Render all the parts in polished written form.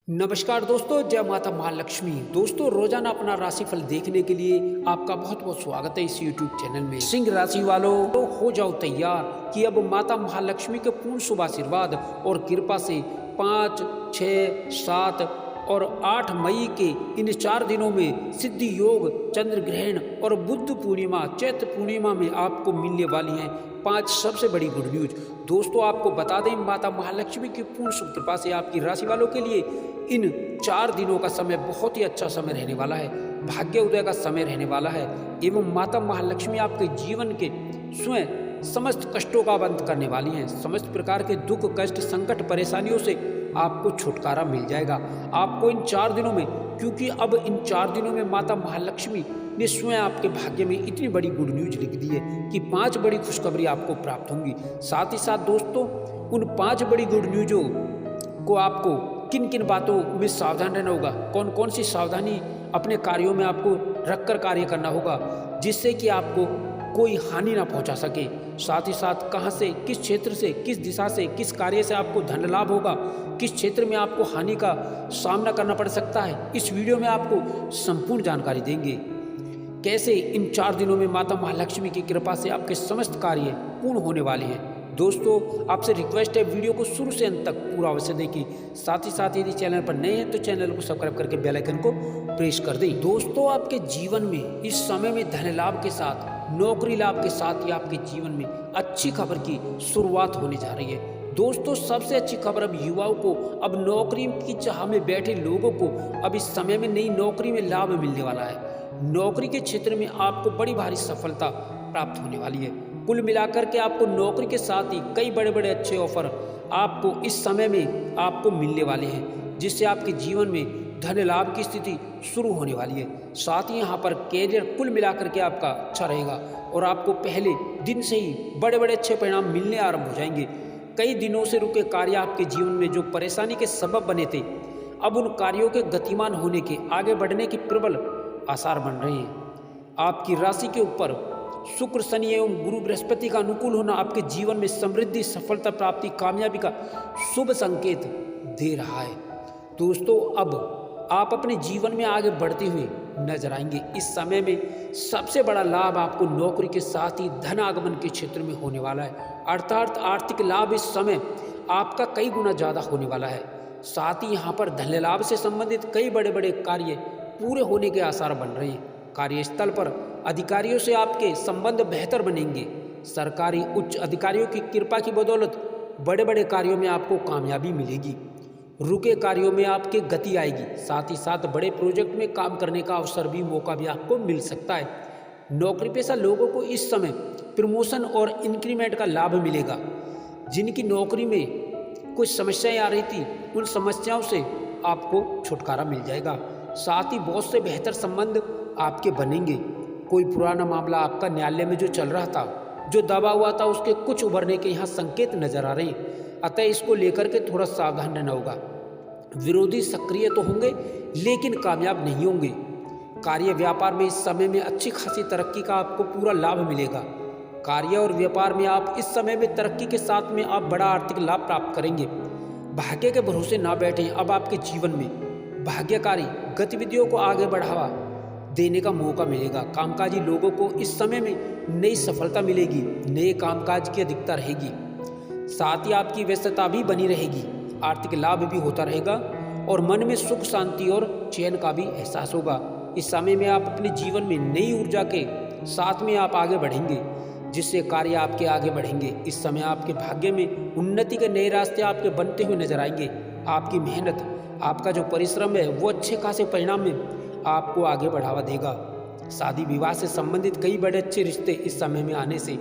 नमस्कार दोस्तों, जय माता महालक्ष्मी। दोस्तों, रोजाना अपना राशिफल देखने के लिए आपका बहुत बहुत स्वागत है इस YouTube चैनल में। सिंह राशि वालों, तो हो जाओ तैयार कि अब माता महालक्ष्मी के पूर्ण शुभ आशीर्वाद और कृपा से 5, 6, 7 और 8 मई के इन 4 दिनों में सिद्धि योग, चंद्र ग्रहण और बुद्ध पूर्णिमा, चैत्र पूर्णिमा में आपको मिलने वाली हैं 5 सबसे बड़ी गुड न्यूज। दोस्तों, आपको बता दें, माता महालक्ष्मी की पूर्ण शुभ कृपा से आपकी राशि वालों के लिए इन 4 दिनों का समय बहुत ही अच्छा समय रहने वाला है, भाग्य उदय का समय रहने वाला है एवं माता महालक्ष्मी आपके जीवन के स्वयं समस्त कष्टों का अंत करने वाली हैं। समस्त प्रकार के दुख, कष्ट, संकट, परेशानियों से आपको छुटकारा मिल जाएगा। आपको इन 4 दिनों में, क्योंकि अब इन 4 दिनों में माता महालक्ष्मी ने स्वयं आपके भाग्य में इतनी बड़ी गुड न्यूज लिख दी है कि 5 बड़ी खुशखबरी आपको प्राप्त होंगी। साथ ही साथ दोस्तों, उन 5 बड़ी गुड न्यूजों को आपको किन किन बातों में सावधान रहना होगा, कौन कौन सी सावधानी अपने कार्यों में आपको रखकर कार्य करना होगा जिससे कि आपको कोई हानि ना पहुंचा सके। साथ ही साथ कहां से, किस क्षेत्र से, किस दिशा से, किस कार्य से आपको धन लाभ होगा, किस क्षेत्र में आपको हानि का सामना करना पड़ सकता है, इस वीडियो में आपको संपूर्ण जानकारी देंगे। कैसे इन 4 दिनों में माता महालक्ष्मी की कृपा से आपके समस्त कार्य पूर्ण होने वाले हैं। दोस्तों, आपसे रिक्वेस्ट है, वीडियो को शुरू से अंत तक पूरा अवश्य देखें। साथ ही साथ यदि चैनल पर नए हैं तो चैनल को सब्सक्राइब करके बेल आइकन को प्रेस कर दें। दोस्तों, आपके जीवन में इस समय में धन लाभ के साथ, नौकरी लाभ के साथ ही आपके जीवन में अच्छी खबर की शुरुआत होने जा रही है। दोस्तों, सबसे अच्छी खबर अब युवाओं को, अब नौकरी की चाह में बैठे लोगों को अब इस समय में नई नौकरी में लाभ मिलने वाला है। नौकरी के क्षेत्र में आपको बड़ी भारी सफलता प्राप्त होने वाली है। कुल मिलाकर के आपको नौकरी के साथ ही कई बड़े बड़े अच्छे ऑफर आपको इस समय में आपको मिलने वाले हैं, जिससे आपके जीवन में धन लाभ की स्थिति शुरू होने वाली है। साथ ही यहाँ पर कैरियर कुल मिलाकर के आपका अच्छा रहेगा और आपको पहले दिन से ही बड़े बड़े अच्छे परिणाम मिलने आरंभ हो जाएंगे। कई दिनों से रुके कार्य आपके जीवन में जो परेशानी के सबब बने थे, अब उन कार्यों के गतिमान होने के, आगे बढ़ने के प्रबल आसार बन रहे हैं। आपकी राशि के ऊपर शुक्र, शनि एवं गुरु बृहस्पति का अनुकूल होना आपके जीवन में समृद्धि, सफलता प्राप्ति, कामयाबी का शुभ संकेत दे रहा है। दोस्तों, अब आप अपने जीवन में आगे बढ़ते हुए नजर आएंगे। इस समय में सबसे बड़ा लाभ आपको नौकरी के साथ ही धन आगमन के क्षेत्र में होने वाला है, अर्थात आर्थिक लाभ इस समय आपका कई गुना ज़्यादा होने वाला है। साथ ही यहाँ पर धन लाभ से संबंधित कई बड़े बड़े कार्य पूरे होने के आसार बन रहे हैं। कार्यस्थल पर अधिकारियों से आपके संबंध बेहतर बनेंगे। सरकारी उच्च अधिकारियों की कृपा की बदौलत बड़े बड़े कार्यों में आपको कामयाबी मिलेगी। रुके कार्यों में आपके गति आएगी। साथ ही साथ बड़े प्रोजेक्ट में काम करने का अवसर भी, मौका भी आपको मिल सकता है। नौकरी पेशा लोगों को इस समय प्रमोशन और इंक्रीमेंट का लाभ मिलेगा। जिनकी नौकरी में कुछ समस्याएं आ रही थी, उन समस्याओं से आपको छुटकारा मिल जाएगा। साथ ही बहुत से बेहतर संबंध आपके बनेंगे। कोई पुराना मामला आपका न्यायालय में जो चल रहा था, जो दबा हुआ था, उसके कुछ उभरने के यहाँ संकेत नजर आ रहे हैं। अतः इसको लेकर के थोड़ा सावधान रहना होगा। विरोधी सक्रिय तो होंगे लेकिन कामयाब नहीं होंगे। कार्य व्यापार में इस समय में अच्छी खासी तरक्की का आपको पूरा लाभ मिलेगा। कार्य और व्यापार में आप इस समय में तरक्की के साथ में आप बड़ा आर्थिक लाभ प्राप्त करेंगे। भाग्य के भरोसे ना बैठें। अब आपके जीवन में भाग्यकारी गतिविधियों को आगे बढ़ावा देने का मौका मिलेगा। कामकाजी लोगों को इस समय में नई सफलता मिलेगी, नए कामकाज की अधिकता रहेगी। साथ ही आपकी व्यस्तता भी बनी रहेगी, आर्थिक लाभ भी होता रहेगा और मन में सुख, शांति और चैन का भी एहसास होगा। इस समय में आप अपने जीवन में नई ऊर्जा के साथ में आप आगे बढ़ेंगे, जिससे कार्य आपके आगे बढ़ेंगे। इस समय आपके भाग्य में उन्नति के नए रास्ते आपके बनते हुए नजर आएंगे। आपकी मेहनत, आपका जो परिश्रम है, वो अच्छे खासे परिणाम में आपको आगे बढ़ावा देगा। शादी विवाह से संबंधित कई बड़े अच्छे रिश्ते इस समय में आने से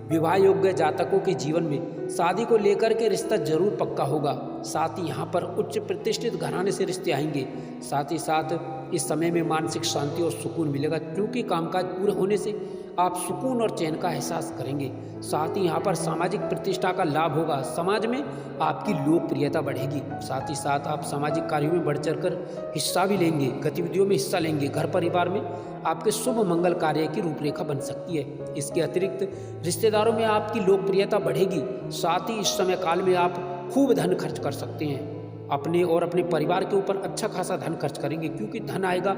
विवाह योग्य जातकों के जीवन में शादी को लेकर के रिश्ता जरूर पक्का होगा। साथ ही यहाँ पर उच्च प्रतिष्ठित घराने से रिश्ते आएंगे। साथ ही साथ इस समय में मानसिक शांति और सुकून मिलेगा, क्योंकि कामकाज पूरे होने से आप सुकून और चैन का एहसास करेंगे। साथ ही यहाँ पर सामाजिक प्रतिष्ठा का लाभ होगा। समाज में आपकी लोकप्रियता बढ़ेगी। साथ ही साथ आप सामाजिक कार्यों में बढ़ चढ़कर हिस्सा भी लेंगे, गतिविधियों में हिस्सा लेंगे। घर परिवार में आपके शुभ मंगल कार्य की रूपरेखा बन सकती है। इसके अतिरिक्त रिश्तेदारों में आपकी लोकप्रियता बढ़ेगी। साथ ही इस समय काल में आप खूब धन खर्च कर सकते हैं। अपने और अपने परिवार के ऊपर अच्छा खासा धन खर्च करेंगे, क्योंकि धन आएगा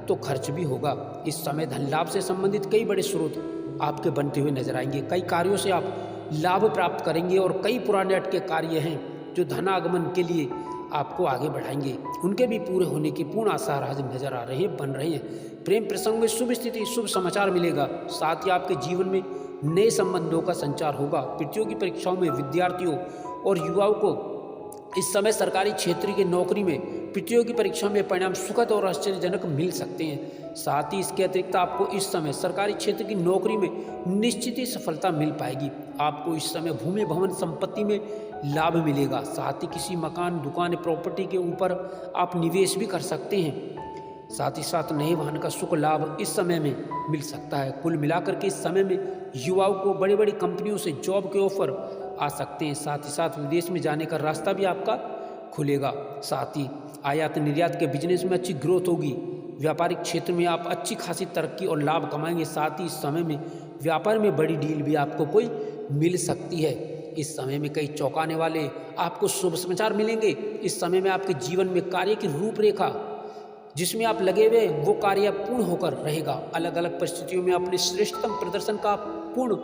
तो खर्च भी होगा। इस समय धन लाभ से संबंधित कई बड़े स्रोत आपके बनते हुए नजर आएंगे। कई कार्यों से आप लाभ प्राप्त करेंगे और कई पुराने अटके कार्य हैं जो धनागमन के लिए आपको आगे बढ़ाएंगे, उनके भी पूरे होने के पूर्ण आसार आज नजर आ रहे हैं, बन रहे हैं। प्रेम प्रसंग में शुभ स्थिति, शुभ समाचार मिलेगा। साथ ही आपके जीवन में नए संबंधों का संचार होगा। प्रतियोगी परीक्षाओं में विद्यार्थियों और युवाओं को इस समय सरकारी क्षेत्र की नौकरी में प्रतियोगी परीक्षा में परिणाम सुखद और आश्चर्यजनक मिल सकते हैं। साथ ही इसके अतिरिक्त आपको इस समय सरकारी क्षेत्र की नौकरी में निश्चित ही सफलता मिल पाएगी। आपको इस समय भूमि भवन संपत्ति में लाभ मिलेगा। साथ ही किसी मकान, दुकान, प्रॉपर्टी के ऊपर आप निवेश भी कर सकते हैं। साथ ही साथ नए वाहन का सुख लाभ इस समय में मिल सकता है। कुल मिलाकर के इस समय में युवाओं को बड़ी बड़ी कंपनियों से जॉब के ऑफर आ सकते हैं। साथ ही साथ विदेश में जाने का रास्ता भी आपका खुलेगा। साथ ही आयात निर्यात के बिजनेस में अच्छी ग्रोथ होगी। व्यापारिक क्षेत्र में आप अच्छी खासी तरक्की और लाभ कमाएंगे। साथ ही इस समय में व्यापार में बड़ी डील भी आपको कोई मिल सकती है। इस समय में कई चौंकाने वाले आपको शुभ समाचार मिलेंगे। इस समय में आपके जीवन में कार्य की रूपरेखा जिसमें आप लगे हुए वो कार्य पूर्ण होकर रहेगा। अलग अलग परिस्थितियों में अपने श्रेष्ठतम प्रदर्शन का पूर्ण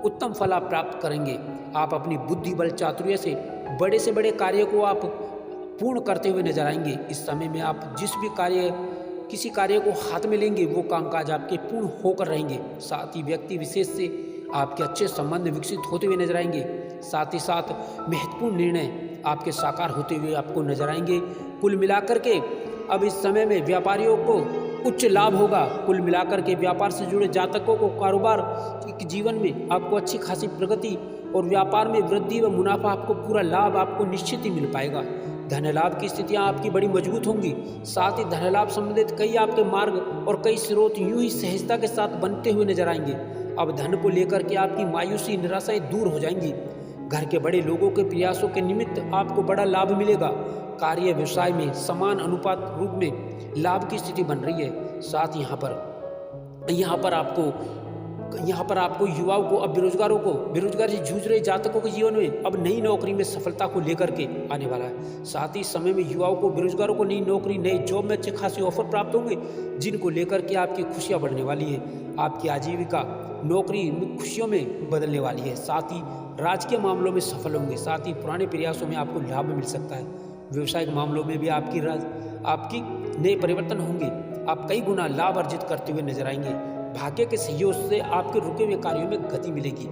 उत्तम फल आप प्राप्त करेंगे। आप अपनी बुद्धि बल चातुर्य से बड़े कार्य को आप पूर्ण करते हुए नजर आएंगे। इस समय में आप किसी कार्य को हाथ में लेंगे वो कामकाज आपके पूर्ण होकर रहेंगे। साथ ही व्यक्ति विशेष से आपके अच्छे संबंध विकसित होते हुए नजर आएंगे। साथ ही साथ महत्वपूर्ण निर्णय आपके साकार होते हुए आपको नजर आएंगे। कुल मिलाकर के अब इस समय में व्यापारियों को उच्च लाभ होगा। कुल मिलाकर के व्यापार से जुड़े जातकों को कारोबार के जीवन में आपको अच्छी खासी प्रगति और व्यापार में वृद्धि व मुनाफा, आपको पूरा लाभ आपको निश्चित ही मिल पाएगा। धन लाभ की स्थितियां आपकी बड़ी मजबूत होंगी। साथ ही धन लाभ संबंधित कई आपके मार्ग और कई स्रोत यूं ही सहजता के साथ बनते हुए नजर आएंगे। अब धन को लेकर के आपकी मायूसी निराशाएं दूर हो जाएंगी। घर के बड़े लोगों के प्रयासों के निमित्त आपको बड़ा लाभ मिलेगा। कार्य व्यवसाय में समान अनुपात रूप में लाभ की स्थिति बन रही है। साथ यहाँ पर आपको युवाओं को, अब बेरोजगारी से जूझ रहे जातकों के जीवन में अब नई नौकरी में सफलता को लेकर के आने वाला है। साथ ही इस समय में युवाओं को, बेरोजगारों को नई नौकरी, नई जॉब में अच्छे खासे ऑफर प्राप्त होंगे, जिनको लेकर के आपकी खुशियाँ बढ़ने वाली है। आपकी आजीविका नौकरी खुशियों में बदलने वाली है। साथ ही राजकीय मामलों में सफल होंगे। साथ ही पुराने प्रयासों में आपको लाभ मिल सकता है। व्यवसायिक मामलों में भी आपकी नए परिवर्तन होंगे। आप कई गुना लाभ अर्जित करते हुए नजर आएंगे। भाग्य के सहयोग से आपके रुके हुए कार्यों में गति मिलेगी।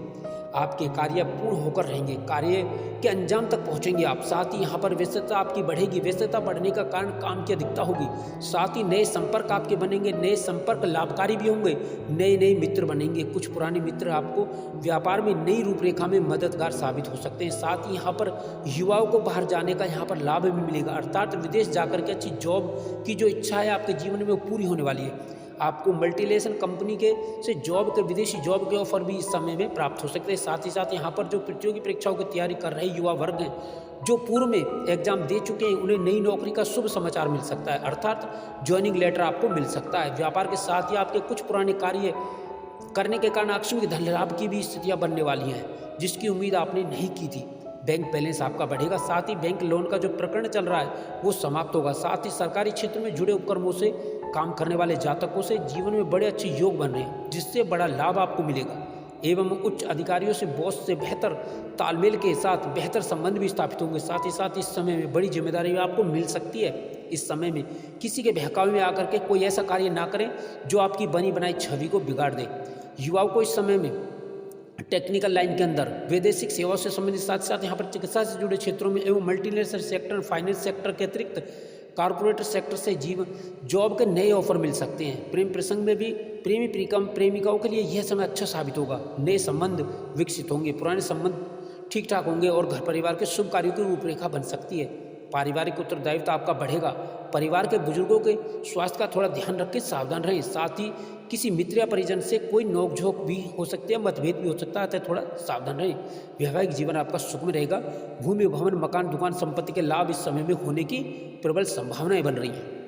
आपके कार्य पूर्ण होकर रहेंगे। कार्य के अंजाम तक पहुंचेंगे आप। साथ ही यहाँ पर व्यस्तता आपकी बढ़ेगी। व्यस्तता बढ़ने का कारण काम की अधिकता होगी। साथ ही नए संपर्क आपके बनेंगे। नए संपर्क लाभकारी भी होंगे। नए मित्र बनेंगे। कुछ पुराने मित्र आपको व्यापार में नई रूपरेखा में मददगार साबित हो सकते हैं। साथ ही यहाँ पर युवाओं को बाहर जाने का यहाँ पर लाभ भी मिलेगा, अर्थात विदेश जाकर के अच्छी जॉब की जो इच्छा है आपके जीवन में वो पूरी होने वाली है। आपको मल्टीनेशनल कंपनी से विदेशी जॉब के ऑफर भी इस समय में प्राप्त हो सकते हैं। साथ ही साथ यहाँ पर जो प्रतियोगी परीक्षाओं की तैयारी कर रहे युवा वर्ग हैं, जो पूर्व में एग्जाम दे चुके हैं, उन्हें नई नौकरी का शुभ समाचार मिल सकता है, अर्थात ज्वाइनिंग लेटर आपको मिल सकता है। व्यापार के साथ ही आपके कुछ पुराने कार्य करने के कारण आकस्मिक धन लाभ की भी स्थितियाँ बनने वाली हैं, जिसकी उम्मीद आपने नहीं की थी। बैंक बैलेंस आपका बढ़ेगा। साथ ही बैंक लोन का जो प्रकरण चल रहा है वो समाप्त होगा। साथ ही सरकारी क्षेत्र में जुड़े उपक्रमों से काम करने वाले जातकों से जीवन में बड़े अच्छे योग बन रहे हैं, जिससे बड़ा लाभ आपको मिलेगा। एवं उच्च अधिकारियों से, बॉस से बेहतर तालमेल के साथ बेहतर संबंध भी स्थापित होंगे। साथ ही साथ इस समय में बड़ी जिम्मेदारी आपको मिल सकती है। इस समय में किसी के बहकावे में आकर के कोई ऐसा कार्य ना करें जो आपकी बनी बनाई छवि को बिगाड़ दे। युवाओं को इस समय में टेक्निकल लाइन के अंदर वैदेशिक सेवाओं से संबंधित, साथ साथ यहाँ पर चिकित्सा से जुड़े क्षेत्रों में एवं मल्टीनेशनल सेक्टर, फाइनेंस सेक्टर के अतिरिक्त कॉर्पोरेट सेक्टर से जॉब के नए ऑफर मिल सकते हैं। प्रेम प्रसंग में भी प्रेमिकाओं के लिए यह समय अच्छा साबित होगा। नए संबंध विकसित होंगे, पुराने संबंध ठीक ठाक होंगे और घर परिवार के शुभ कार्यों की रूपरेखा बन सकती है। पारिवारिक उत्तरदायित्व आपका बढ़ेगा। परिवार के बुजुर्गों के स्वास्थ्य का थोड़ा ध्यान रखें, सावधान रहें। साथ ही किसी मित्र या परिजन से कोई नोकझोंक भी हो सकती है, मतभेद भी हो सकता है, तो थोड़ा सावधान रहें। वैवाहिक जीवन आपका सुखमय रहेगा। भूमि, भवन, मकान, दुकान, संपत्ति के लाभ इस समय में होने की प्रबल संभावनाएं बन रही हैं।